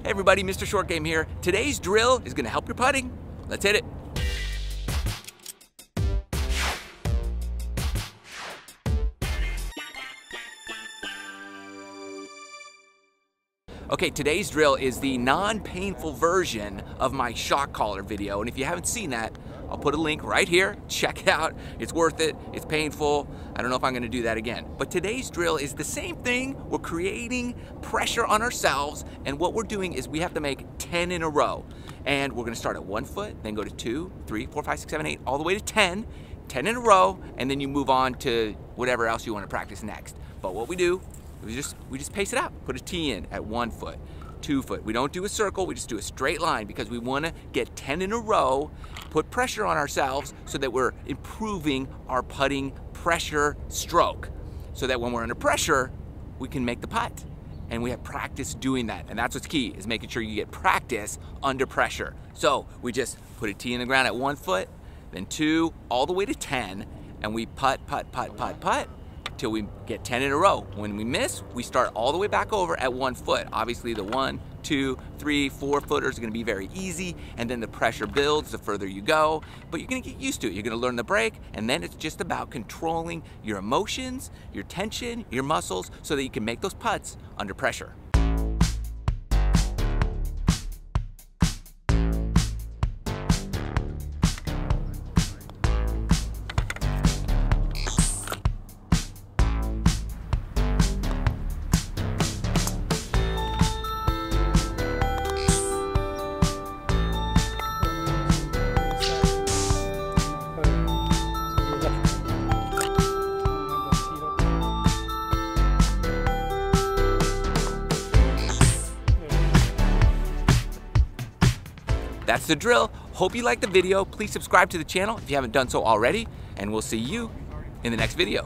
Hey everybody, Mr. Short Game here. Today's drill is gonna help your putting. Let's hit it. Okay, today's drill is the non-painful version of my shot caller video, and if you haven't seen that, I'll put a link right here. Check it out. It's worth it. It's painful. I don't know if I'm gonna do that again. But today's drill is the same thing. We're creating pressure on ourselves, and what we're doing is we have to make 10 in a row. And we're gonna start at 1 foot, then go to 2, 3, 4, 5, 6, 7, 8, all the way to 10. 10 in a row, and then you move on to whatever else you wanna practice next. But what we do, we just pace it out. Put a T in at 1 foot, 2 foot. We don't do a circle, we just do a straight line because we wanna get 10 in a row, put pressure on ourselves so that we're improving our putting pressure stroke. So that when we're under pressure, we can make the putt. And we have practice doing that. And that's what's key, is making sure you get practice under pressure. So we just put a T in the ground at 1 foot, then 2, all the way to 10, and we putt, putt, putt, putt, putt, till we get 10 in a row. When we miss, we start all the way back over at 1 foot. Obviously the 1, 2, 3, 4 footers are gonna be very easy, and then the pressure builds the further you go, but you're gonna get used to it. You're gonna learn the break, and then it's just about controlling your emotions, your tension, your muscles, so that you can make those putts under pressure. That's the drill. Hope you liked the video. Please subscribe to the channel if you haven't done so already, and we'll see you in the next video.